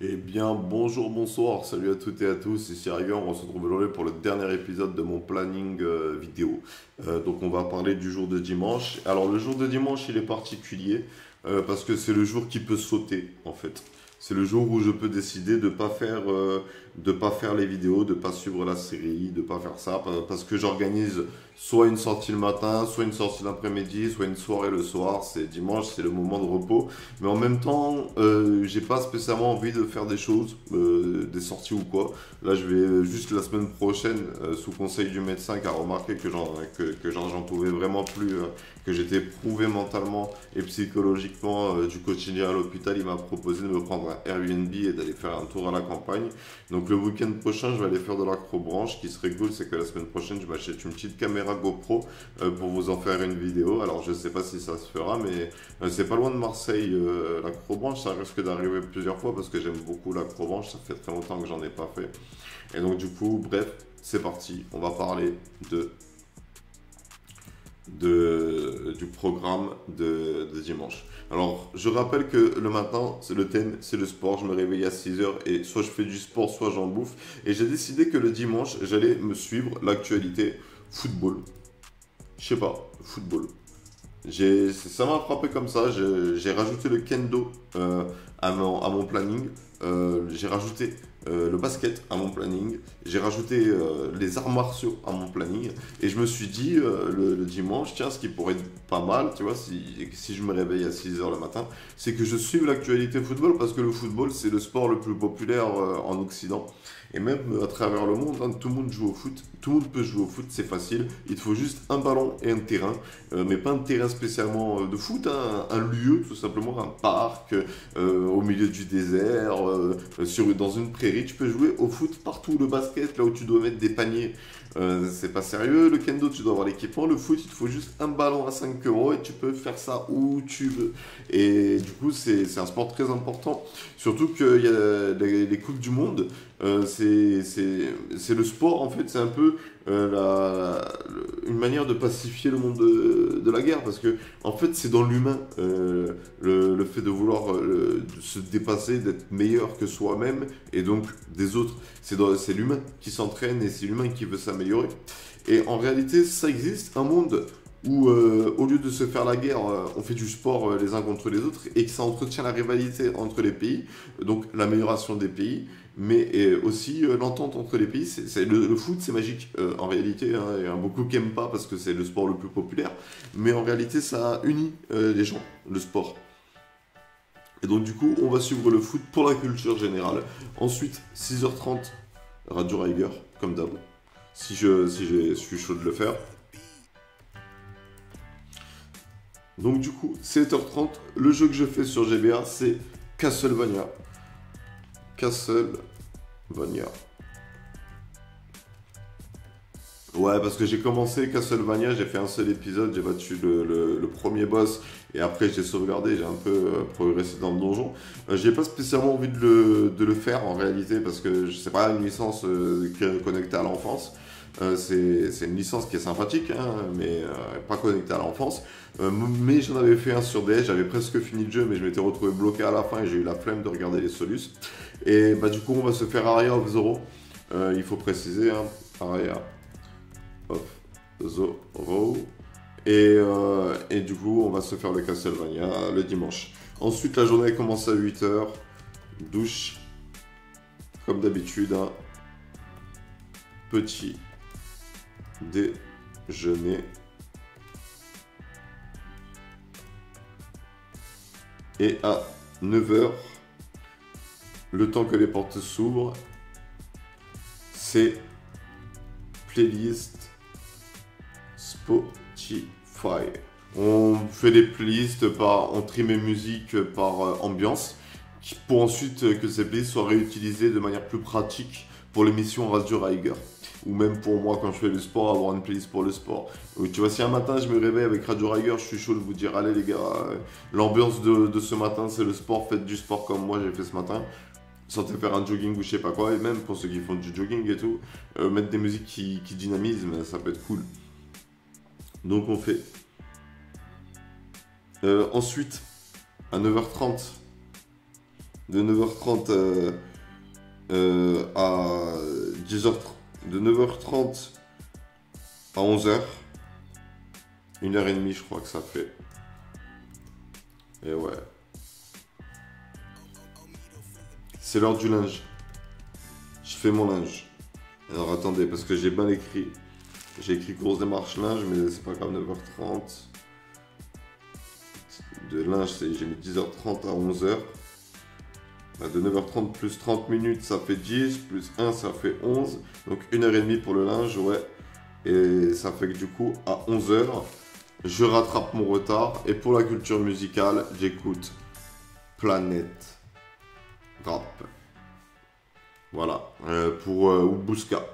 Eh bien, bonjour, bonsoir, salut à toutes et à tous, ici Rigueur, on se retrouve aujourd'hui pour le dernier épisode de mon planning vidéo. Donc on va parler du jour de dimanche. Alors le jour de dimanche, il est particulier parce que c'est le jour qui peut sauter en fait. C'est le jour où je peux décider de pas faire les vidéos, de pas suivre la série, de pas faire ça parce que j'organise soit une sortie le matin, soit une sortie l'après-midi, soit une soirée le soir. C'est dimanche, c'est le moment de repos. Mais en même temps, j'ai pas spécialement envie de faire des choses, des sorties ou quoi. Là, je vais juste la semaine prochaine, sous conseil du médecin qui a remarqué j'en pouvais vraiment plus, que j'étais prouvé mentalement et psychologiquement du quotidien à l'hôpital. Il m'a proposé de me prendre un Airbnb et d'aller faire un tour à la campagne. Donc le week-end prochain, je vais aller faire de l'acrobranche. Ce qui serait cool, c'est que la semaine prochaine, je m'achète une petite caméra GoPro pour vous en faire une vidéo. Alors je sais pas si ça se fera, mais c'est pas loin de Marseille, l'acrobranche, ça risque d'arriver plusieurs fois parce que j'aime beaucoup l'acrobranche, ça fait très longtemps que j'en ai pas fait. Et donc du coup, bref, c'est parti, on va parler du programme de dimanche. Alors, je rappelle que le matin, c'est le thème, c'est le sport. Je me réveille à 6 heures et soit je fais du sport, soit j'en bouffe. Et j'ai décidé que le dimanche, j'allais me suivre l'actualité football. Je sais pas, football. Ça m'a frappé comme ça. J'ai rajouté le kendo à mon planning. J'ai rajouté le basket à mon planning. J'ai rajouté les arts martiaux à mon planning. Et je me suis dit le dimanche, tiens, ce qui pourrait être pas mal, tu vois, si je me réveille à 6 heures le matin, c'est que je suive l'actualité football parce que le football, c'est le sport le plus populaire en Occident. Et même à travers le monde, hein, tout le monde joue au foot. Tout le monde peut jouer au foot, c'est facile. Il te faut juste un ballon et un terrain. Mais pas un terrain spécialement de foot, hein, un lieu, tout simplement, un parc au milieu du désert, dans une prairie. Tu peux jouer au foot partout. Le basket, là où tu dois mettre des paniers, c'est pas sérieux. Le kendo, tu dois avoir l'équipement. Le foot, il te faut juste un ballon à 5 euros et tu peux faire ça où tu veux. Et du coup, c'est un sport très important. Surtout qu'il y a les Coupes du Monde. C'est le sport, en fait, c'est un peu une manière de pacifier le monde de la guerre, parce que, en fait, c'est dans l'humain, le fait de vouloir de se dépasser, d'être meilleur que soi-même, et donc des autres. C'est l'humain qui s'entraîne, et c'est l'humain qui veut s'améliorer. Et en réalité, ça existe, un monde où, au lieu de se faire la guerre, on fait du sport les uns contre les autres, et que ça entretient la rivalité entre les pays, donc l'amélioration des pays, mais aussi l'entente entre les pays. Le foot, c'est magique en réalité, hein. Il y en a beaucoup qui n'aiment pas parce que c'est le sport le plus populaire, mais en réalité, ça unit les gens, le sport. Et donc, du coup, on va suivre le foot pour la culture générale. Ensuite, 6h30, Radio Riger, comme d'hab, si je suis chaud de le faire. Donc, du coup, 7h30, le jeu que je fais sur GBA, c'est Castlevania. Castlevania. Ouais, parce que j'ai commencé Castlevania, j'ai fait un seul épisode, j'ai battu le premier boss et après j'ai sauvegardé, j'ai un peu progressé dans le donjon. J'ai pas spécialement envie de le faire en réalité parce que c'est pas une licence qui est connectée à l'enfance. C'est une licence qui est sympathique, hein, mais pas connectée à l'enfance. Mais j'en avais fait un sur DS, j'avais presque fini le jeu, mais je m'étais retrouvé bloqué à la fin et j'ai eu la flemme de regarder les solus. Et bah du coup, on va se faire Aria of Zoro. Il faut préciser, hein, Aria of Zoro. Et du coup, on va se faire le Castlevania le dimanche. Ensuite, la journée commence à 8h. Douche, comme d'habitude, hein. Petit déjeuner. Et à 9h, le temps que les portes s'ouvrent, c'est playlist Spotify. On fait des playlists on trie mes musiques par ambiance, pour ensuite que ces playlists soient réutilisées de manière plus pratique pour l'émission Radio Riger. Ou même pour moi quand je fais le sport, avoir une playlist pour le sport. Tu vois, si un matin je me réveille avec Radio Riger, je suis chaud de vous dire, allez les gars, l'ambiance de ce matin c'est le sport, faites du sport comme moi j'ai fait ce matin. Sortez faire un jogging ou je sais pas quoi, et même pour ceux qui font du jogging et tout, mettre des musiques qui dynamisent, ça peut être cool. Donc on fait. Ensuite, à 9h30, De 9h30 à 10h30. De 9h30 à 11h. 1h30, je crois que ça fait. Et ouais. C'est l'heure du linge. Je fais mon linge. Alors attendez, parce que j'ai mal écrit. J'ai écrit course des marches linge, mais c'est pas grave, 9h30. De linge, j'ai mis 10h30 à 11h. De 9h30 plus 30 minutes, ça fait 10. Plus 1, ça fait 11. Donc 1h30 pour le linge, ouais. Et ça fait que du coup, à 11h, je rattrape mon retard. Et pour la culture musicale, j'écoute Planète Rap. Voilà. Pour Bouska.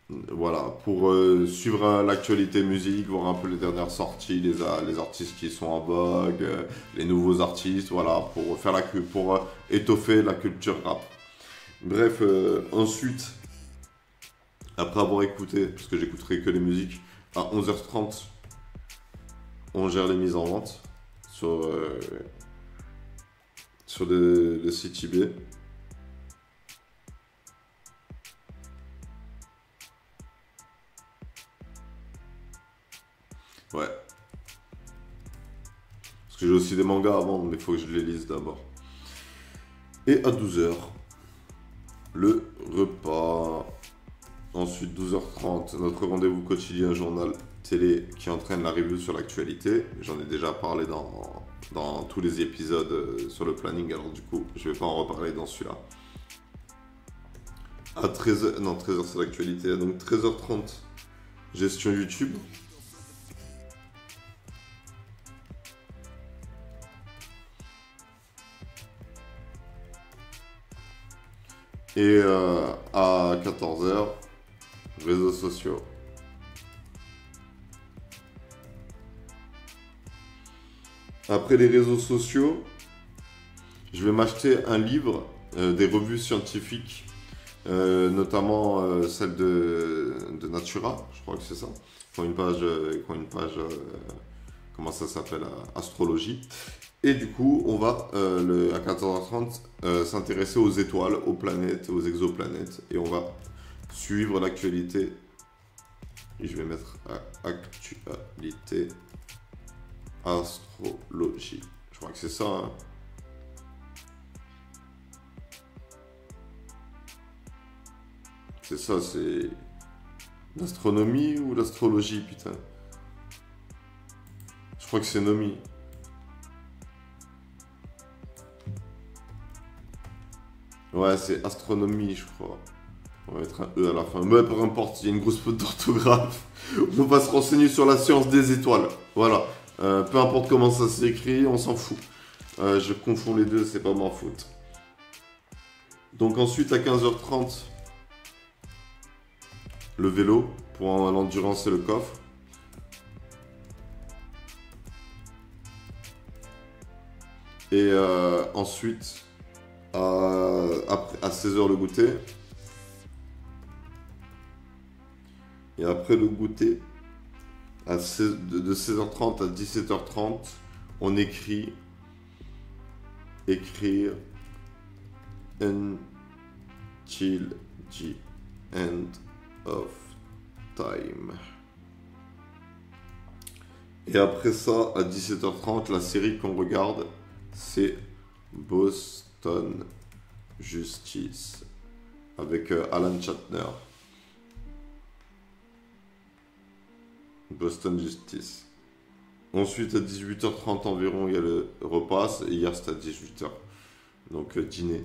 Voilà, pour suivre l'actualité musique, voir un peu les dernières sorties, les artistes qui sont en vogue, les nouveaux artistes, voilà, pour faire pour étoffer la culture rap. Bref, ensuite, après avoir écouté, parce que j'écouterai que les musiques, à 11h30, on gère les mises en vente sur le site eBay. Ouais. Parce que j'ai aussi des mangas à vendre, mais il faut que je les lise d'abord. Et à 12h, le repas. Ensuite, 12h30, notre rendez-vous quotidien journal télé qui entraîne la review sur l'actualité. J'en ai déjà parlé dans tous les épisodes sur le planning, alors du coup, je vais pas en reparler dans celui-là. À 13h, non, 13h c'est l'actualité, donc 13h30, gestion YouTube. Et à 14h, réseaux sociaux. Après les réseaux sociaux, je vais m'acheter un livre, des revues scientifiques, notamment celle de Natura, je crois que c'est ça. Qui ont une page, comment ça s'appelle, astrologie. Et du coup, on va à 14h30 s'intéresser aux étoiles, aux planètes, aux exoplanètes. Et on va suivre l'actualité. Et je vais mettre actualité astrologie. Je crois que c'est ça. Hein. C'est ça, c'est l'astronomie ou l'astrologie, putain. Je crois que c'est Nomi. Ouais, c'est astronomie, je crois. On va mettre un E à la fin. Mais peu importe, il y a une grosse faute d'orthographe. On va se renseigner sur la science des étoiles. Voilà. Peu importe comment ça s'écrit, on s'en fout. Je confonds les deux, c'est pas ma faute. Donc ensuite, à 15h30, le vélo pour l'endurance et le coffre. Et ensuite, à 16h, le goûter. Et après le goûter, de 16h30 à 17h30, on écrit écrire until the end of time. Et après ça, à 17h30, la série qu'on regarde, c'est Boston Justice avec Alan Shatner. Boston Justice. Ensuite, à 18h30 environ, il y a le repas. Et hier, c'était à 18h. Donc, dîner.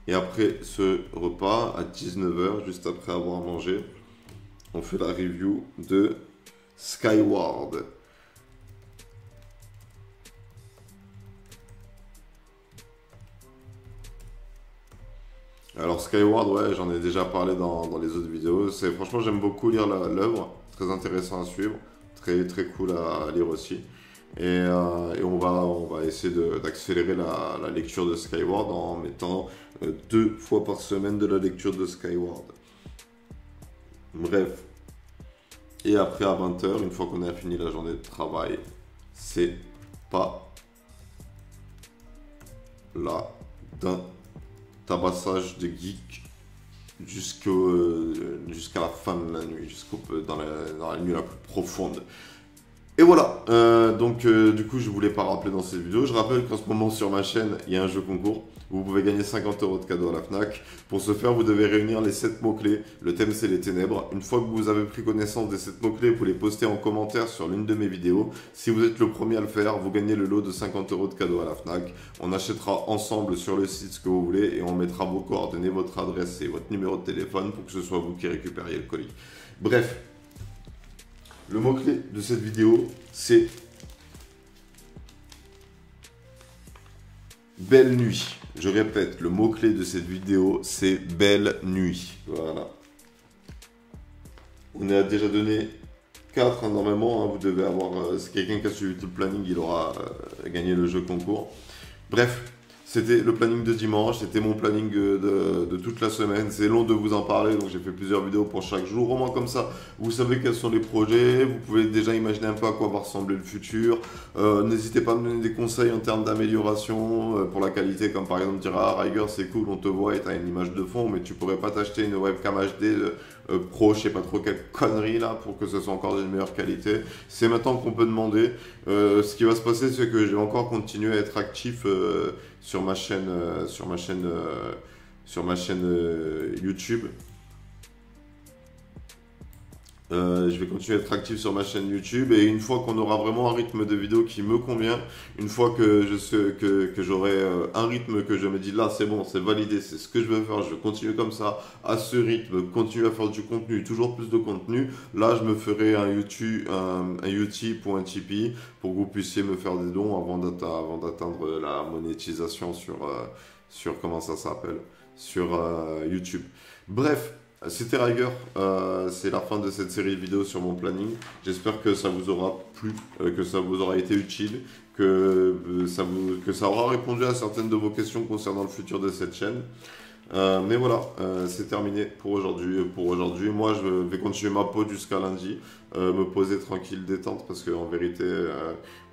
Et après ce repas, à 19h, juste après avoir mangé, on fait la review de Skyward. Alors Skyward, ouais, j'en ai déjà parlé dans les autres vidéos. Franchement, j'aime beaucoup lire l'œuvre. Très intéressant à suivre. Très, très cool à lire aussi. Et on va essayer d'accélérer la lecture de Skyward en mettant 2 fois par semaine de la lecture de Skyward. Bref. Et après à 20h, une fois qu'on a fini la journée de travail, c'est pas là d'un tabassage de geek jusqu'à la fin de la nuit, dans la nuit la plus profonde. Et voilà, du coup je voulais pas rappeler dans cette vidéo, je rappelle qu'en ce moment sur ma chaîne il y a un jeu concours, vous pouvez gagner 50 € de cadeaux à la FNAC. Pour ce faire vous devez réunir les 7 mots-clés, le thème c'est les ténèbres. Une fois que vous avez pris connaissance des 7 mots-clés, vous les postez en commentaire sur l'une de mes vidéos. Si vous êtes le premier à le faire, vous gagnez le lot de 50 € de cadeaux à la FNAC. On achètera ensemble sur le site ce que vous voulez et on mettra vos coordonnées, votre adresse et votre numéro de téléphone pour que ce soit vous qui récupériez le colis. Bref. Le mot-clé de cette vidéo, c'est belle nuit. Je répète, le mot-clé de cette vidéo, c'est belle nuit. Voilà. On a déjà donné 4 normalement. Vous devez avoir... si quelqu'un qui a suivi tout le planning, il aura gagné le jeu concours. Bref. C'était le planning de dimanche, c'était mon planning de toute la semaine. C'est long de vous en parler, donc j'ai fait plusieurs vidéos pour chaque jour. Au moins comme ça, vous savez quels sont les projets. Vous pouvez déjà imaginer un peu à quoi va ressembler le futur. N'hésitez pas à me donner des conseils en termes d'amélioration pour la qualité, comme par exemple dire ah Riger c'est cool, on te voit et t'as une image de fond, mais tu pourrais pas t'acheter une webcam HD pro, je sais pas trop quelle connerie là, pour que ce soit encore d'une meilleure qualité. C'est maintenant qu'on peut demander. Ce qui va se passer, c'est que je vais encore continuer à être actif sur ma chaîne YouTube. Je vais continuer à être actif sur ma chaîne YouTube et une fois qu'on aura vraiment un rythme de vidéo qui me convient, une fois que j'aurai un rythme que je me dis là c'est bon, c'est validé, c'est ce que je veux faire, je vais continuer comme ça, à ce rythme, continuer à faire du contenu, toujours plus de contenu, là je me ferai un YouTube, un Utip ou un Tipeee pour que vous puissiez me faire des dons avant d'atteindre la monétisation sur comment ça s'appelle, sur YouTube. Bref. C'était Riger, c'est la fin de cette série de vidéos sur mon planning. J'espère que ça vous aura plu, que ça vous aura été utile, que ça aura répondu à certaines de vos questions concernant le futur de cette chaîne. Mais voilà, c'est terminé pour aujourd'hui. Moi, je vais continuer ma pause jusqu'à lundi, me poser tranquille, détente, parce qu'en vérité,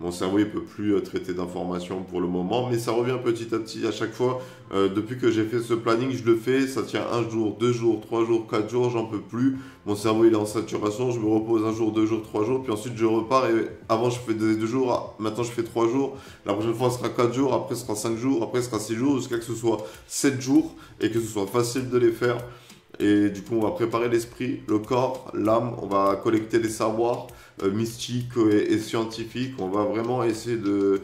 mon cerveau, il peut plus traiter d'informations pour le moment. Mais ça revient petit à petit à chaque fois. Depuis que j'ai fait ce planning, je le fais, ça tient 1 jour, 2 jours, 3 jours, 4 jours, j'en peux plus. Mon cerveau, il est en saturation, je me repose 1 jour, 2 jours, 3 jours, puis ensuite je repars. Et avant, je fais 2 jours, maintenant je fais 3 jours. La prochaine fois, ce sera 4 jours, après, ce sera 5 jours, après, ce sera 6 jours, jusqu'à ce que ce soit 7 jours. Et que ce soit facile de les faire. Et du coup, on va préparer l'esprit, le corps, l'âme. On va collecter les savoirs mystiques et scientifiques. On va vraiment essayer de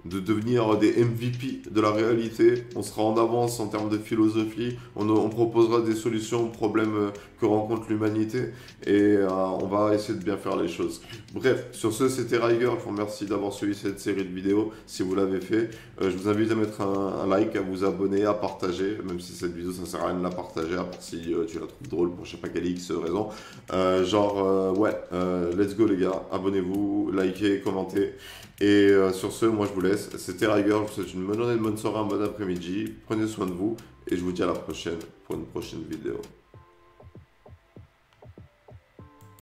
devenir des MVP de la réalité. On sera en avance en termes de philosophie. On proposera des solutions aux problèmes que rencontre l'humanité. Et on va essayer de bien faire les choses. Bref, sur ce, c'était Riger. Je vous remercie d'avoir suivi cette série de vidéos. Si vous l'avez fait, je vous invite à mettre un like, à vous abonner, à partager. Même si cette vidéo, ça ne sert à rien de la partager, à part si tu la trouves drôle pour je sais pas quelle X raison. Let's go les gars. Abonnez-vous, likez, commentez. Et sur ce, moi je vous laisse. C'était Riger, je vous souhaite une bonne journée, une bonne soirée, un bon après-midi. Prenez soin de vous et je vous dis à la prochaine pour une prochaine vidéo.